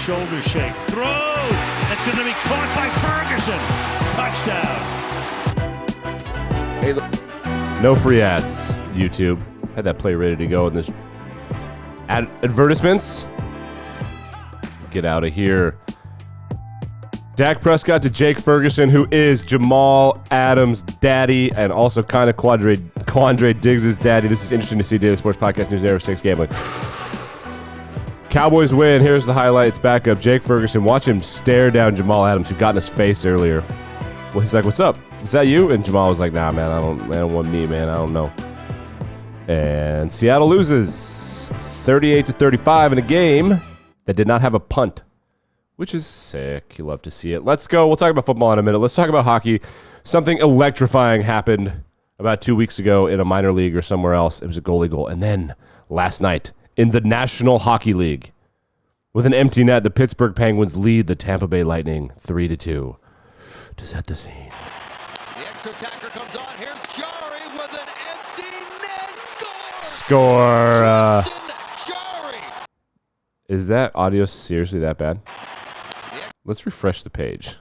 shoulder shake. Throws. That's going to be caught by Ferguson. Touchdown. No free ads, YouTube. Had that play ready to go in this advertisements. Get out of here. Dak Prescott to Jake Ferguson, who is Jamaal Adams' daddy and also kind of Quandre Diggs' daddy. This is interesting to see. Daily Sports Podcast News Network 6 Gambling. Cowboys win. Here's the highlights. Back up. Jake Ferguson. Watch him stare down Jamaal Adams, who got in his face earlier. Well, he's like, "What's up? Is that you?" And Jamaal was like, "Nah, man. I don't want me, man. I don't know." And Seattle loses 38-35 in a game that did not have a punt, which is sick. You love to see it. Let's go. We'll talk about football in a minute. Let's talk about hockey. Something electrifying happened about 2 weeks ago in a minor league or somewhere else. It was a goalie goal. And then last night in the National Hockey League, with an empty net, the Pittsburgh Penguins lead the Tampa Bay Lightning 3-2 to set the scene. The extra attacker comes on. Here's Jarry with an empty net. Score! Is that audio seriously that bad? Let's refresh the page.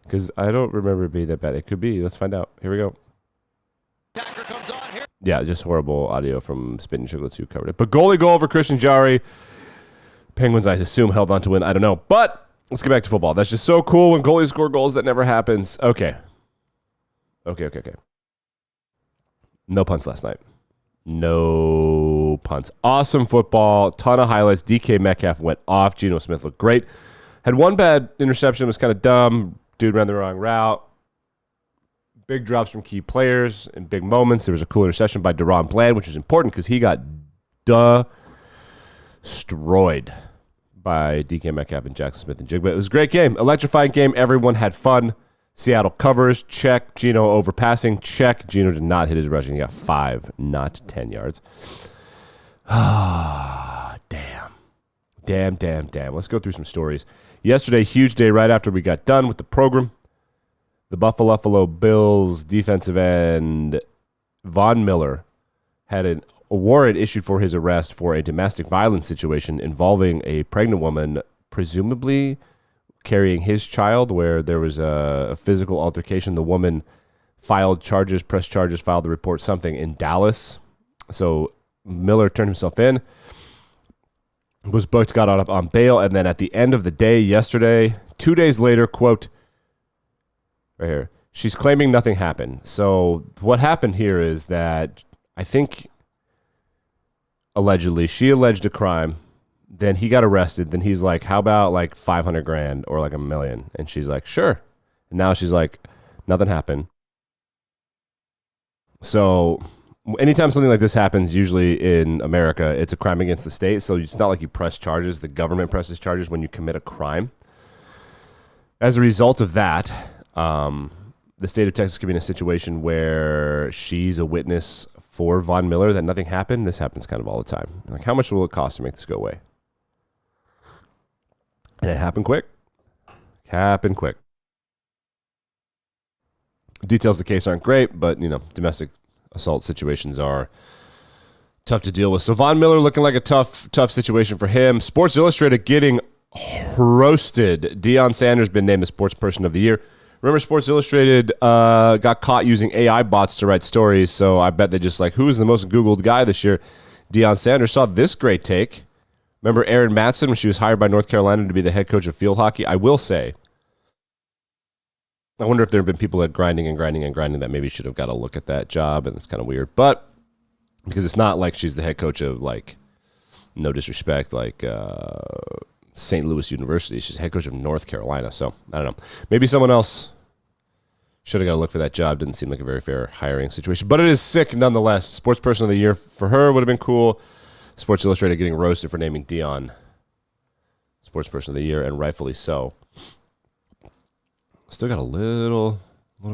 Because I don't remember it being that bad. It could be. Let's find out. Here we go. Yeah, just horrible audio from Spittin' Chicklets who covered it. But goalie goal for Christian Jarry. Penguins, I assume, held on to win. I don't know. But let's get back to football. That's just so cool when goalies score goals. That never happens. Okay. No punts last night. No punts. Awesome football. Ton of highlights. DK Metcalf went off. Geno Smith looked great. Had one bad interception. Was kind of dumb. Dude ran the wrong route. Big drops from key players in big moments. There was a cool interception by Deron Bland, which was important because he got destroyed by DK Metcalf and Jackson Smith and Jigba. It was a great game. Electrifying game. Everyone had fun. Seattle covers. Check. Geno overpassing. Check. Geno did not hit his rushing. He got 5, not 10 yards. Ah, damn. Let's go through some stories. Yesterday, huge day right after we got done with the program. The Buffalo Bills defensive end Von Miller had a warrant issued for his arrest for a domestic violence situation involving a pregnant woman, presumably carrying his child, where there was a physical altercation. The woman filed charges, filed the report, something in Dallas. So Miller turned himself in, was booked, got out on bail, and then at the end of the day yesterday, 2 days later, quote, right here, she's claiming nothing happened. So what happened here is that I think allegedly she alleged a crime. Then he got arrested. Then he's like, how about like $500,000 or like $1 million? And she's like, sure. And now she's like, nothing happened. So anytime something like this happens, usually in America, it's a crime against the state. So it's not like you press charges. The government presses charges when you commit a crime. As a result of that, the state of Texas could be in a situation where she's a witness for Von Miller that nothing happened. This happens kind of all the time. Like, how much will it cost to make this go away? And it happened quick. Details of the case aren't great, but, domestic assault situations are tough to deal with. So Von Miller looking like a tough situation for him. Sports Illustrated getting roasted. Deion Sanders been named the Sports Person of the Year. Remember, Sports Illustrated got caught using AI bots to write stories, so I bet they just like, who is the most Googled guy this year? Deion Sanders saw this great take. Remember Erin Matson when she was hired by North Carolina to be the head coach of field hockey? I will say, I wonder if there have been people that grinding that maybe should have got a look at that job, and it's kind of weird. But because it's not like she's the head coach of, like, no disrespect, like St. Louis University. She's head coach of North Carolina. So, I don't know. Maybe someone else should have got a look for that job. Didn't seem like a very fair hiring situation. But it is sick nonetheless. Sports Person of the Year for her would have been cool. Sports Illustrated getting roasted for naming Deion Sports Person of the Year, and rightfully so. Still got a little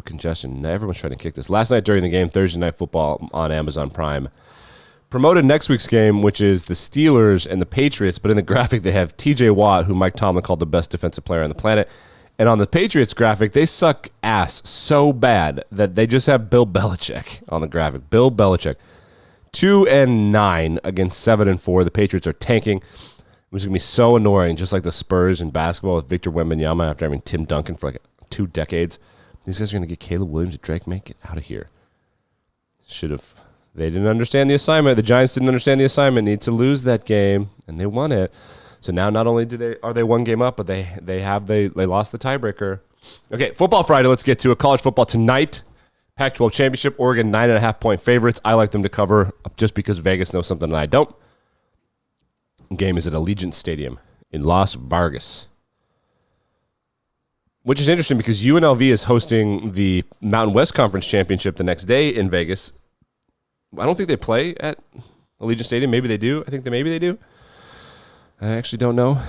congestion. Everyone's trying to kick this. Last night during the game, Thursday Night Football on Amazon Prime promoted next week's game, which is the Steelers and the Patriots. But in the graphic, they have T.J. Watt, who Mike Tomlin called the best defensive player on the planet. And on the Patriots graphic, they suck ass so bad that they just have Bill Belichick on the graphic. Bill Belichick. 2-9 against 7-4. The Patriots are tanking. which is going to be so annoying, just like the Spurs in basketball with Victor Wembanyama after having Tim Duncan for like 2 decades. These guys are going to get Caleb Williams and Drake May. Get out of here. Should have. They didn't understand the assignment. The Giants didn't understand the assignment. Need to lose that game, and they won it. So now not only are they 1 game up, but they lost the tiebreaker. Okay, Football Friday. Let's get to it. College football tonight. Pac-12 championship. Oregon 9.5-point favorites. I like them to cover just because Vegas knows something and I don't. Game is at Allegiant Stadium in Las Vegas, which is interesting because UNLV is hosting the Mountain West Conference Championship the next day in Vegas. I don't think they play at Allegiant Stadium. Maybe they do. I think maybe they do. I actually don't know,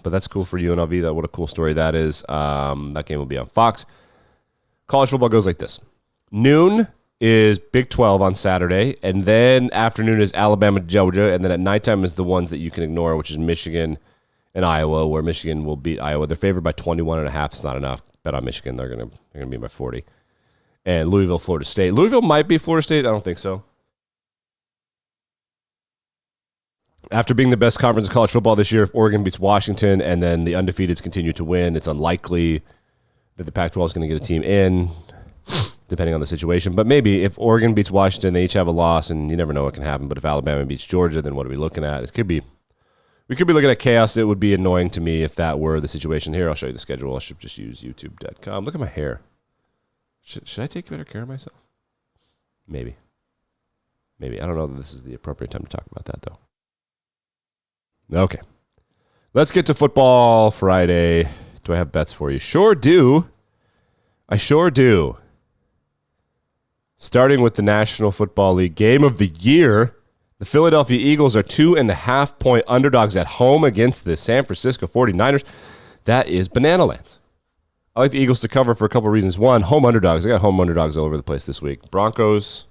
but that's cool for UNLV. What a cool story that is. That game will be on Fox. College football goes like this. Noon is Big 12 on Saturday, and then afternoon is Alabama, Georgia, and then at nighttime is the ones that you can ignore, which is Michigan and Iowa, where Michigan will beat Iowa. They're favored by 21.5. It's not enough. Bet on Michigan. They're gonna be by 40. And Louisville, Florida State. Louisville might be Florida State. I don't think so. After being the best conference in college football this year, if Oregon beats Washington and then the undefeateds continue to win, it's unlikely that the Pac-12 is going to get a team in, depending on the situation. But maybe if Oregon beats Washington, they each have a loss, and you never know what can happen. But if Alabama beats Georgia, then what are we looking at? We could be looking at chaos. It would be annoying to me if that were the situation. Here, I'll show you the schedule. I should just use youtube.com. Look at my hair. Should I take better care of myself? Maybe. I don't know that this is the appropriate time to talk about that, though. Okay. Let's get to Football Friday. Do I have bets for you? Sure do. I sure do. Starting with the National Football League Game of the Year, the Philadelphia Eagles are 2.5-point underdogs at home against the San Francisco 49ers. That is banana land. I like the Eagles to cover for a couple of reasons. One, home underdogs. I got home underdogs all over the place this week. Broncos,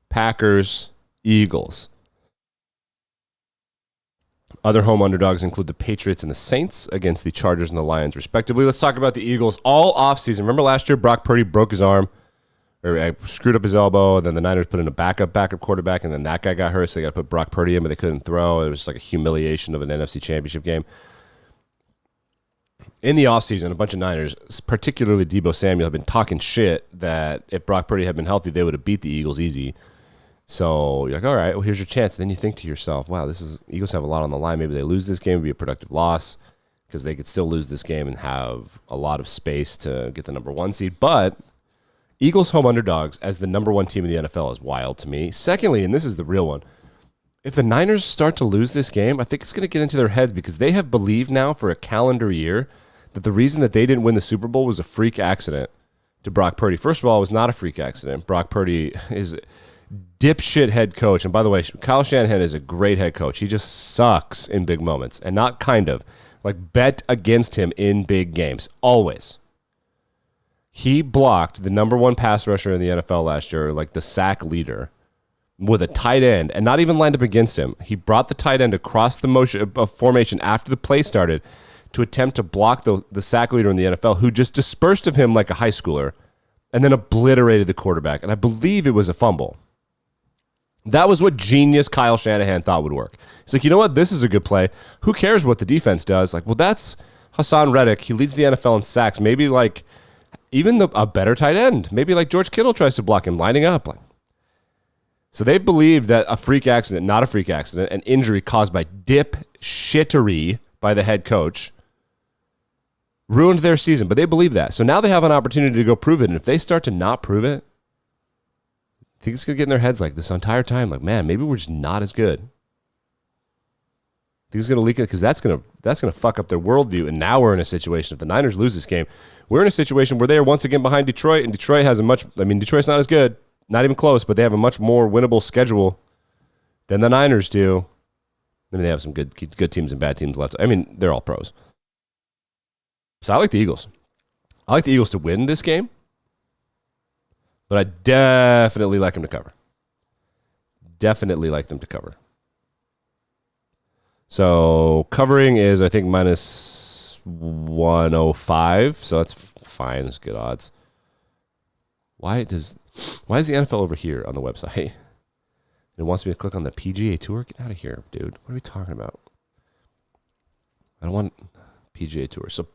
Packers, Eagles. Other home underdogs include the Patriots and the Saints against the Chargers and the Lions, respectively. Let's talk about the Eagles all offseason. Remember last year, Brock Purdy broke his arm, or screwed up his elbow, and then the Niners put in a backup quarterback, and then that guy got hurt, so they got to put Brock Purdy in, but they couldn't throw. It was just like a humiliation of an NFC Championship game. In the offseason, a bunch of Niners, particularly Deebo Samuel, have been talking shit that if Brock Purdy had been healthy, they would have beat the Eagles easy. So you're like, all right, well, here's your chance. Then you think to yourself, wow, Eagles have a lot on the line. Maybe they lose this game. It would be a productive loss because they could still lose this game and have a lot of space to get the number 1 seed. But Eagles home underdogs as the number 1 team in the NFL is wild to me. Secondly, and this is the real one, if the Niners start to lose this game, I think it's going to get into their heads because they have believed now for a calendar year that the reason that they didn't win the Super Bowl was a freak accident to Brock Purdy. First of all, it was not a freak accident. Brock Purdy is dipshit head coach. And by the way, Kyle Shanahan is a great head coach. He just sucks in big moments. And not kind of. Like, bet against him in big games. Always. He blocked the number 1 pass rusher in the NFL last year, like the sack leader, with a tight end, and not even lined up against him. He brought the tight end across the formation after the play started to attempt to block the sack leader in the NFL, who just dispersed of him like a high schooler and then obliterated the quarterback. And I believe it was a fumble. That was what genius Kyle Shanahan thought would work. He's like, you know what? This is a good play. Who cares what the defense does? Like, well, that's Hassan Reddick. He leads the NFL in sacks. Maybe like even a better tight end. Maybe like George Kittle tries to block him, lining up. So they believe that a freak accident, not a freak accident, an injury caused by dipshittery by the head coach ruined their season. But they believe that. So now they have an opportunity to go prove it. And if they start to not prove it, I think it's going to get in their heads like this entire time. Like, man, maybe we're just not as good. I think it's going to leak it because that's going to fuck up their worldview. And now we're in a situation, if the Niners lose this game, we're in a situation where they are once again behind Detroit, and Detroit has Detroit's not as good, not even close, but they have a much more winnable schedule than the Niners do. I mean, they have some good teams and bad teams left. I mean, they're all pros. So I like the Eagles. I like the Eagles to win this game, but I definitely like them to cover. Definitely like them to cover. So covering is, I think, minus 105. So that's fine. It's good odds. Why is the NFL over here on the website? It wants me to click on the PGA Tour? Get out of here, dude. What are we talking about? I don't want PGA Tour. So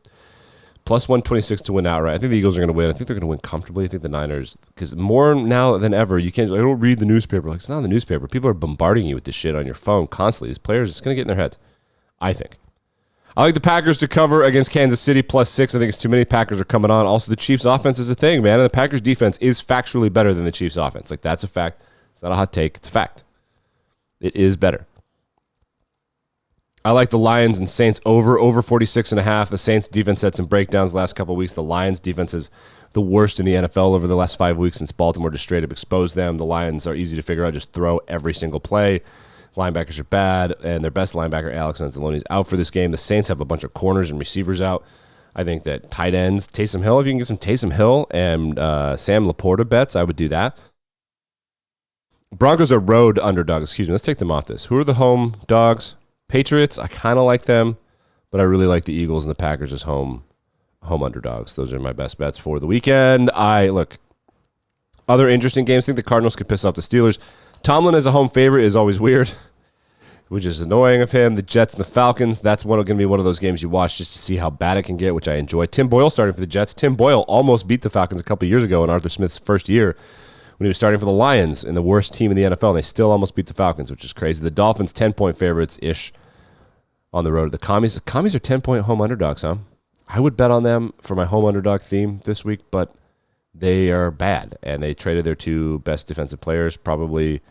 plus 126 to win outright. I think the Eagles are going to win. I think they're going to win comfortably. I think the Niners, because more now than ever, you can't. I don't read the newspaper. Like, it's not in the newspaper. People are bombarding you with this shit on your phone constantly. These players, it's going to get in their heads. I think. I like the Packers to cover against Kansas City plus 6. I think it's too many. Packers are coming on. Also, the Chiefs' offense is a thing, man. And the Packers' defense is factually better than the Chiefs' offense. Like, that's a fact. It's not a hot take. It's a fact. It is better. I like the Lions and Saints over 46.5. The Saints defense had some breakdowns the last couple of weeks. The Lions defense is the worst in the NFL over the last 5 weeks since Baltimore just straight up exposed them. The Lions are easy to figure out. Just throw every single play. Linebackers are bad, and their best linebacker, Alex Anzalone, is out for this game. The Saints have a bunch of corners and receivers out. I think that tight ends, Taysom Hill, if you can get some Taysom Hill and Sam Laporta bets, I would do that. Broncos are road underdogs. Excuse me. Let's take them off this. Who are the home dogs? Patriots, I kind of like them, but I really like the Eagles and the Packers as home underdogs. Those are my best bets for the weekend. Other interesting games. I think the Cardinals could piss off the Steelers. Tomlin as a home favorite is always weird, which is annoying of him. The Jets and the Falcons, that's going to be one of those games you watch just to see how bad it can get, which I enjoy. Tim Boyle starting for the Jets. Tim Boyle almost beat the Falcons a couple of years ago in Arthur Smith's first year when he was starting for the Lions and the worst team in the NFL, and they still almost beat the Falcons, which is crazy. The Dolphins, 10-point favorites-ish on the road. The Commies are 10-point home underdogs, huh? I would bet on them for my home underdog theme this week, but they are bad, and they traded their 2 best defensive players. Probably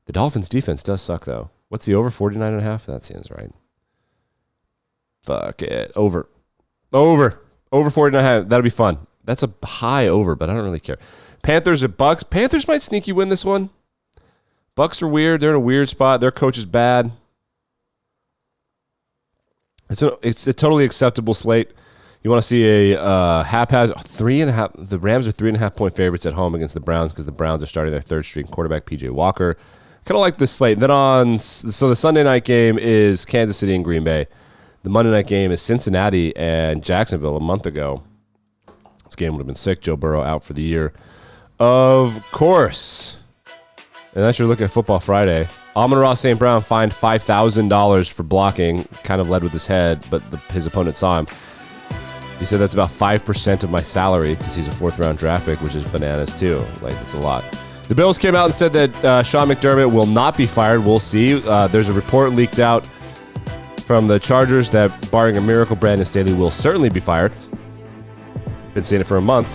the Dolphins' defense does suck, though. What's the over, 49.5? That seems right. Fuck it. Over 49.5. That'll be fun. That's a high over, but I don't really care. Panthers at Bucks. Panthers might sneaky win this one. Bucks are weird. They're in a weird spot. Their coach is bad. It's a totally acceptable slate. You want to see a haphazard 3.5. The Rams are 3.5-point favorites at home against the Browns because the Browns are starting their third-string quarterback, P.J. Walker. Kind of like this slate. Then so the Sunday night game is Kansas City and Green Bay. The Monday night game is Cincinnati and Jacksonville a month ago. This game would have been sick. Joe Burrow out for the year. Of course. And that's your look at Football Friday. Amon-Ra St. Brown fined $5,000 for blocking. Kind of led with his head, but his opponent saw him. He said that's about 5% of my salary because he's a 4th-round draft pick, which is bananas too. Like, it's a lot. The Bills came out and said that Sean McDermott will not be fired. We'll see. There's a report leaked out from the Chargers that, barring a miracle, Brandon Staley will certainly be fired. Been saying it for a month.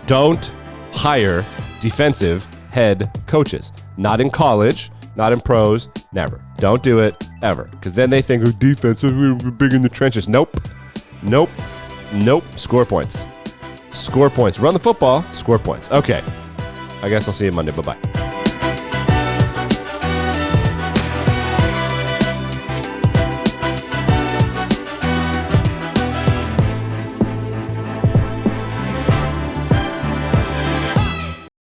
Don't hire defensive head coaches. Not in college, not in pros, never. Don't do it, ever. Because then they think, defensive, we're big in the trenches. Nope. Score points. Run the football, score points. Okay. I guess I'll see you Monday. Bye-bye.